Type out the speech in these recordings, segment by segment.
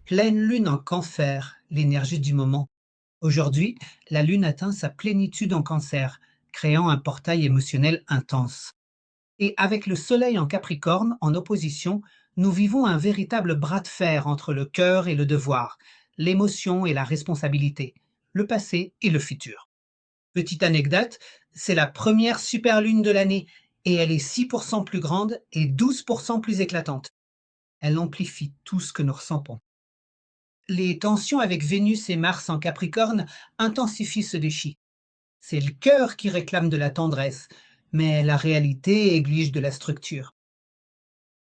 Pleine lune en cancer, l'énergie du moment. Aujourd'hui, la lune atteint sa plénitude en cancer, créant un portail émotionnel intense. Et avec le soleil en capricorne en opposition, nous vivons un véritable bras de fer entre le cœur et le devoir, l'émotion et la responsabilité, le passé et le futur. Petite anecdote, c'est la première super lune de l'année et elle est 6% plus grande et 12% plus éclatante. Elle amplifie tout ce que nous ressentons. Les tensions avec Vénus et Mars en Capricorne intensifient ce défi. C'est le cœur qui réclame de la tendresse, mais la réalité exige de la structure.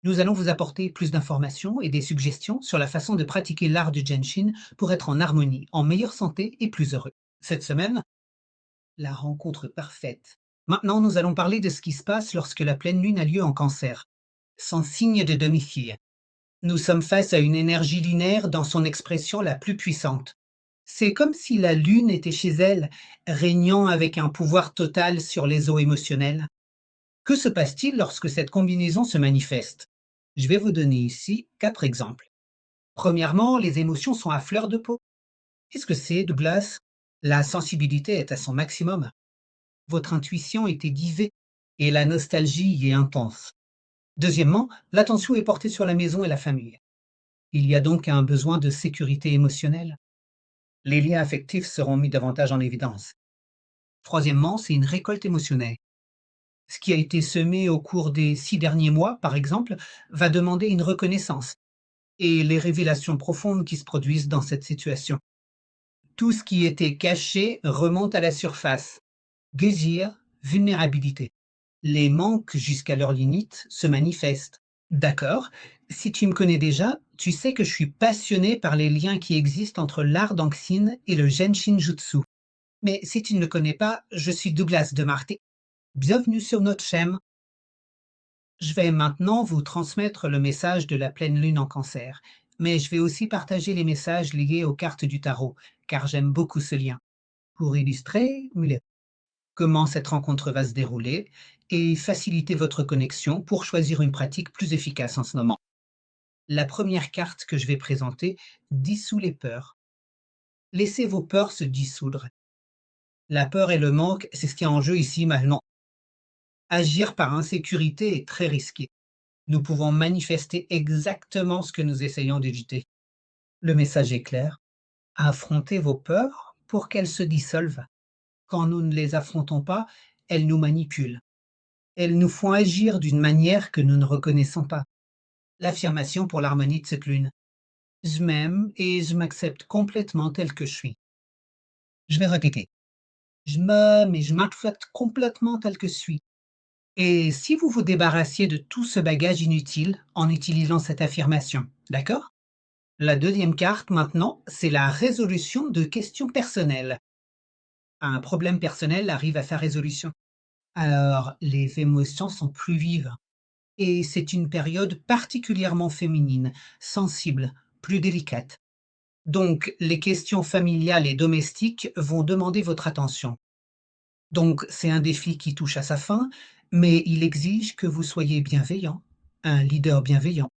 Nous allons vous apporter plus d'informations et des suggestions sur la façon de pratiquer l'art du Genshin pour être en harmonie, en meilleure santé et plus heureux. Cette semaine, la rencontre parfaite. Maintenant, nous allons parler de ce qui se passe lorsque la pleine lune a lieu en Cancer, sans signe de domicile. Nous sommes face à une énergie lunaire dans son expression la plus puissante. C'est comme si la lune était chez elle, régnant avec un pouvoir total sur les eaux émotionnelles. Que se passe-t-il lorsque cette combinaison se manifeste? Je vais vous donner ici 4 exemples. Premièrement, les émotions sont à fleur de peau. Qu'est-ce que c'est, Douglas? La sensibilité est à son maximum. Votre intuition est aiguisée et la nostalgie y est intense. Deuxièmement, l'attention est portée sur la maison et la famille. Il y a donc un besoin de sécurité émotionnelle. Les liens affectifs seront mis davantage en évidence. Troisièmement, c'est une récolte émotionnelle. Ce qui a été semé au cours des 6 derniers mois, par exemple, va demander une reconnaissance et les révélations profondes qui se produisent dans cette situation. Tout ce qui était caché remonte à la surface. Désir, vulnérabilité. Les manques jusqu'à leur limite se manifestent. D'accord, si tu me connais déjà, tu sais que je suis passionné par les liens qui existent entre l'art d'Anxin et le Genshin Jutsu. Mais si tu ne me connais pas, je suis Douglas de Marté. Bienvenue sur notre chaîne. Je vais maintenant vous transmettre le message de la pleine lune en cancer, mais je vais aussi partager les messages liés aux cartes du tarot, car j'aime beaucoup ce lien. Pour illustrer comment cette rencontre va se dérouler et faciliter votre connexion pour choisir une pratique plus efficace en ce moment. La première carte que je vais présenter dissout les peurs. Laissez vos peurs se dissoudre. La peur et le manque, c'est ce qui est en jeu ici maintenant. Agir par insécurité est très risqué. Nous pouvons manifester exactement ce que nous essayons d'éviter. Le message est clair. Affrontez vos peurs pour qu'elles se dissolvent. Quand nous ne les affrontons pas, elles nous manipulent. Elles nous font agir d'une manière que nous ne reconnaissons pas. L'affirmation pour l'harmonie de cette lune. Je m'aime et je m'accepte complètement tel que je suis. Je vais répéter. Je m'aime et je m'accepte complètement tel que je suis. Et si vous vous débarrassiez de tout ce bagage inutile en utilisant cette affirmation, d'accord? La deuxième carte maintenant, c'est la résolution de questions personnelles. Un problème personnel arrive à sa résolution. Alors, les émotions sont plus vives. Et c'est une période particulièrement féminine, sensible, plus délicate. Donc, les questions familiales et domestiques vont demander votre attention. Donc, c'est un défi qui touche à sa fin, mais il exige que vous soyez bienveillant, un leader bienveillant.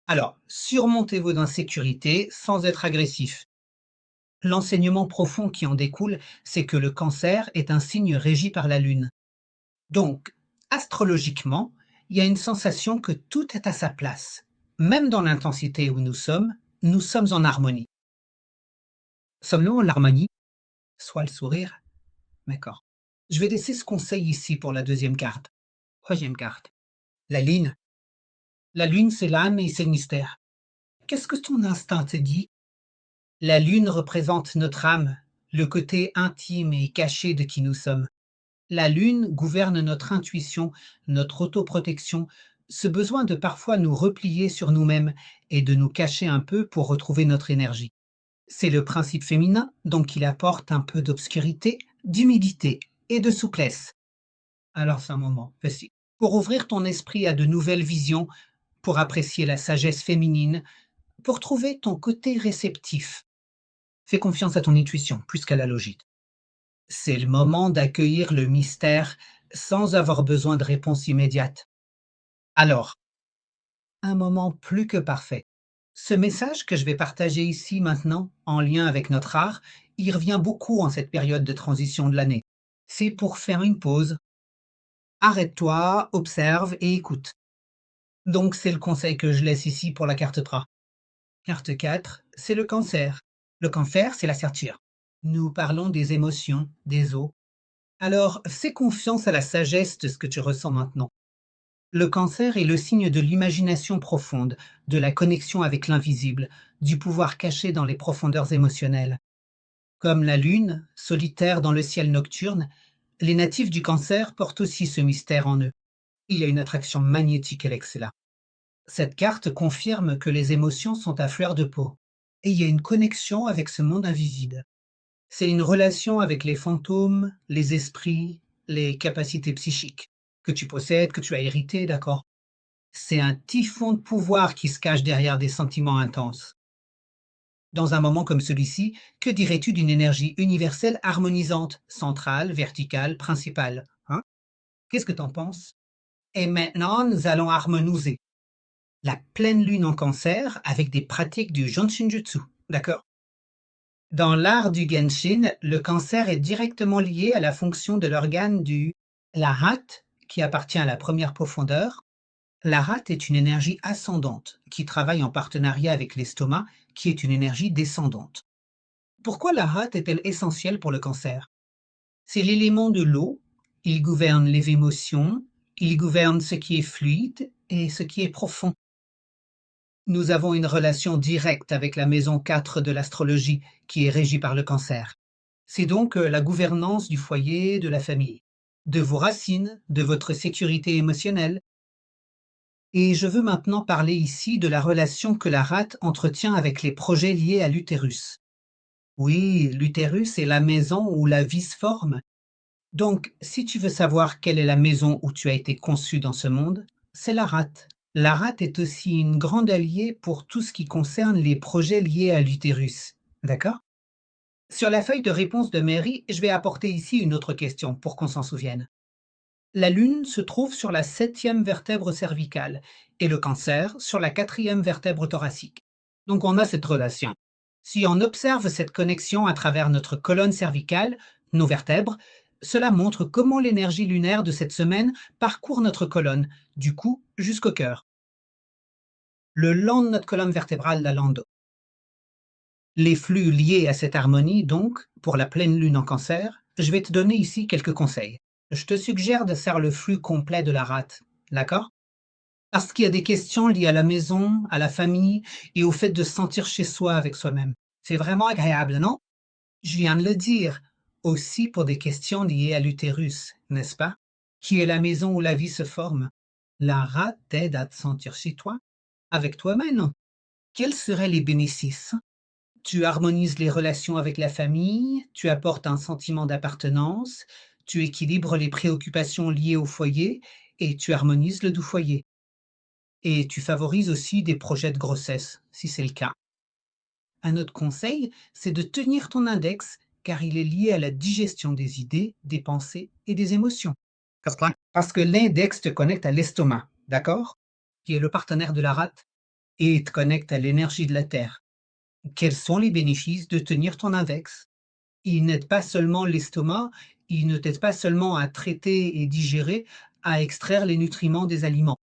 Alors, surmontez vos insécurités sans être agressif. L'enseignement profond qui en découle, c'est que le cancer est un signe régi par la Lune. Donc, astrologiquement, il y a une sensation que tout est à sa place. Même dans l'intensité où nous sommes en harmonie. Sommes-nous en harmonie? Soit le sourire. D'accord. Je vais laisser ce conseil ici pour la deuxième carte. Troisième carte. La lune. La lune, c'est l'âme et c'est le mystère. Qu'est-ce que ton instinct te dit? La lune représente notre âme, le côté intime et caché de qui nous sommes. La lune gouverne notre intuition, notre autoprotection, ce besoin de parfois nous replier sur nous-mêmes et de nous cacher un peu pour retrouver notre énergie. C'est le principe féminin, donc il apporte un peu d'obscurité, d'humilité et de souplesse. Alors c'est un moment facile pour ouvrir ton esprit à de nouvelles visions, pour apprécier la sagesse féminine, pour trouver ton côté réceptif. Fais confiance à ton intuition plus qu'à la logique. C'est le moment d'accueillir le mystère sans avoir besoin de réponse immédiate. Alors, un moment plus que parfait. Ce message que je vais partager ici maintenant, en lien avec notre art, il revient beaucoup en cette période de transition de l'année. C'est pour faire une pause. Arrête-toi, observe et écoute. Donc c'est le conseil que je laisse ici pour la carte 3. Carte 4, c'est le cancer. Le cancer, c'est la serture. Nous parlons des émotions, des os. Alors, fais confiance à la sagesse de ce que tu ressens maintenant. Le cancer est le signe de l'imagination profonde, de la connexion avec l'invisible, du pouvoir caché dans les profondeurs émotionnelles. Comme la lune, solitaire dans le ciel nocturne, les natifs du cancer portent aussi ce mystère en eux. Il y a une attraction magnétique avec cela. Cette carte confirme que les émotions sont à fleur de peau. Et il y a une connexion avec ce monde invisible. C'est une relation avec les fantômes, les esprits, les capacités psychiques que tu possèdes, que tu as hérité, d'accord? C'est un typhon de pouvoir qui se cache derrière des sentiments intenses. Dans un moment comme celui-ci, que dirais-tu d'une énergie universelle harmonisante, centrale, verticale, principale, hein? Qu'est-ce que tu en penses? Et maintenant, nous allons harmoniser la pleine lune en cancer avec des pratiques du Jonshinjutsu, d'accord? Dans l'art du Genshin, le cancer est directement lié à la fonction de l'organe du la rate, qui appartient à la première profondeur. La rate est une énergie ascendante qui travaille en partenariat avec l'estomac, qui est une énergie descendante. Pourquoi la rate est-elle essentielle pour le cancer? C'est l'élément de l'eau, il gouverne les émotions, il gouverne ce qui est fluide et ce qui est profond. Nous avons une relation directe avec la maison 4 de l'astrologie, qui est régie par le cancer. C'est donc la gouvernance du foyer, de la famille, de vos racines, de votre sécurité émotionnelle. Et je veux maintenant parler ici de la relation que la rate entretient avec les projets liés à l'utérus. Oui, l'utérus est la maison où la vie se forme. Donc, si tu veux savoir quelle est la maison où tu as été conçu dans ce monde, c'est la rate. La rate est aussi une grande alliée pour tout ce qui concerne les projets liés à l'utérus. D'accord? Sur la feuille de réponse de Mary, je vais apporter ici une autre question pour qu'on s'en souvienne. La Lune se trouve sur la septième vertèbre cervicale et le cancer sur la quatrième vertèbre thoracique. Donc on a cette relation. Si on observe cette connexion à travers notre colonne cervicale, nos vertèbres, cela montre comment l'énergie lunaire de cette semaine parcourt notre colonne, du cou jusqu'au cœur, le long de notre colonne vertébrale, la lande. Les flux liés à cette harmonie, donc, pour la pleine lune en cancer, je vais te donner ici quelques conseils. Je te suggère de faire le flux complet de la rate, d'accord? Parce qu'il y a des questions liées à la maison, à la famille et au fait de se sentir chez soi avec soi-même. C'est vraiment agréable, non? Je viens de le dire. Aussi pour des questions liées à l'utérus, n'est-ce pas? Qui est la maison où la vie se forme. La rate t'aide à te sentir chez toi, avec toi-même. Quels seraient les bénéfices? Tu harmonises les relations avec la famille, tu apportes un sentiment d'appartenance, tu équilibres les préoccupations liées au foyer et tu harmonises le doux foyer. Et tu favorises aussi des projets de grossesse, si c'est le cas. Un autre conseil, c'est de tenir ton index car il est lié à la digestion des idées, des pensées et des émotions. Parce que l'index te connecte à l'estomac, d'accord? Qui est le partenaire de la rate et te connecte à l'énergie de la terre. Quels sont les bénéfices de tenir ton index? Il n'aide pas seulement l'estomac, il ne t'aide pas seulement à traiter et digérer, à extraire les nutriments des aliments.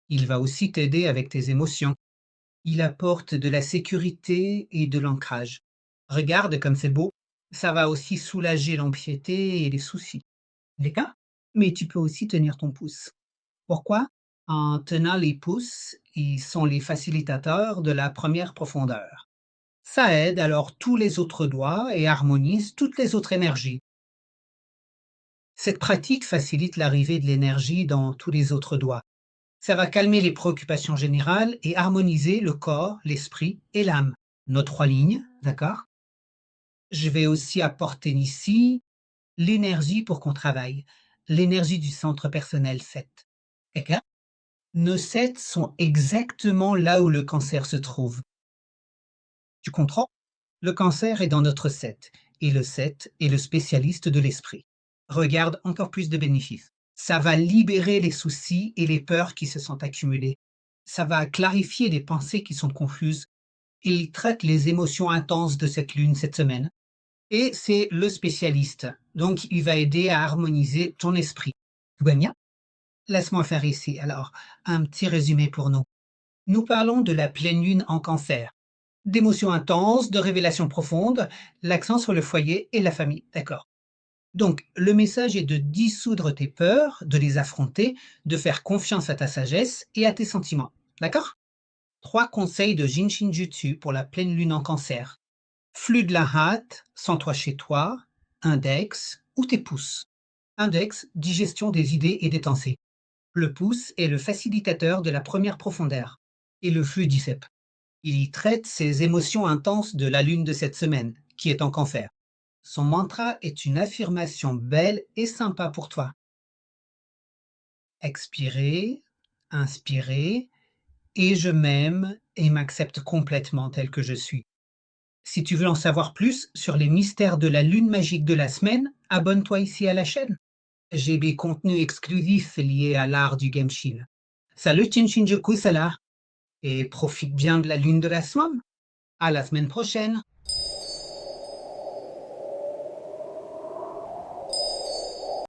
Il va aussi t'aider avec tes émotions. Il apporte de la sécurité et de l'ancrage. Regarde comme c'est beau. Ça va aussi soulager l'anxiété et les soucis. D'accord? Mais tu peux aussi tenir ton pouce. Pourquoi? En tenant les pouces, ils sont les facilitateurs de la première profondeur. Ça aide alors tous les autres doigts et harmonise toutes les autres énergies. Cette pratique facilite l'arrivée de l'énergie dans tous les autres doigts. Ça va calmer les préoccupations générales et harmoniser le corps, l'esprit et l'âme. Nos trois lignes, d'accord? Je vais aussi apporter ici l'énergie pour qu'on travaille, l'énergie du centre personnel 7. D'accord? Nos 7 sont exactement là où le cancer se trouve. Tu comprends? Le cancer est dans notre 7 et le 7 est le spécialiste de l'esprit. Regarde encore plus de bénéfices. Ça va libérer les soucis et les peurs qui se sont accumulés. Ça va clarifier les pensées qui sont confuses. Il traite les émotions intenses de cette lune cette semaine et c'est le spécialiste. Donc, il va aider à harmoniser ton esprit. Tout va bien? Laisse-moi faire ici, alors, un petit résumé pour nous. Nous parlons de la pleine lune en cancer. D'émotions intenses, de révélations profondes, l'accent sur le foyer et la famille. D'accord. Donc, le message est de dissoudre tes peurs, de les affronter, de faire confiance à ta sagesse et à tes sentiments. D'accord? Trois conseils de Jin Shinjutsu pour la pleine lune en cancer. Flux de la hâte, sens-toi chez toi, index ou tes pouces. Index, digestion des idées et des pensées. Le pouce est le facilitateur de la première profondeur. Et le flux d'Icep. Il y traite ces émotions intenses de la lune de cette semaine, qui est en cancer. Son mantra est une affirmation belle et sympa pour toi. Expirez, inspirez, et je m'aime et m'accepte complètement tel que je suis. Si tu veux en savoir plus sur les mystères de la lune magique de la semaine, abonne-toi ici à la chaîne. J'ai des contenus exclusifs liés à l'art du Genshin. Salut Chinchinjoku, c'est là, et profite bien de la lune de la semaine. À la semaine prochaine.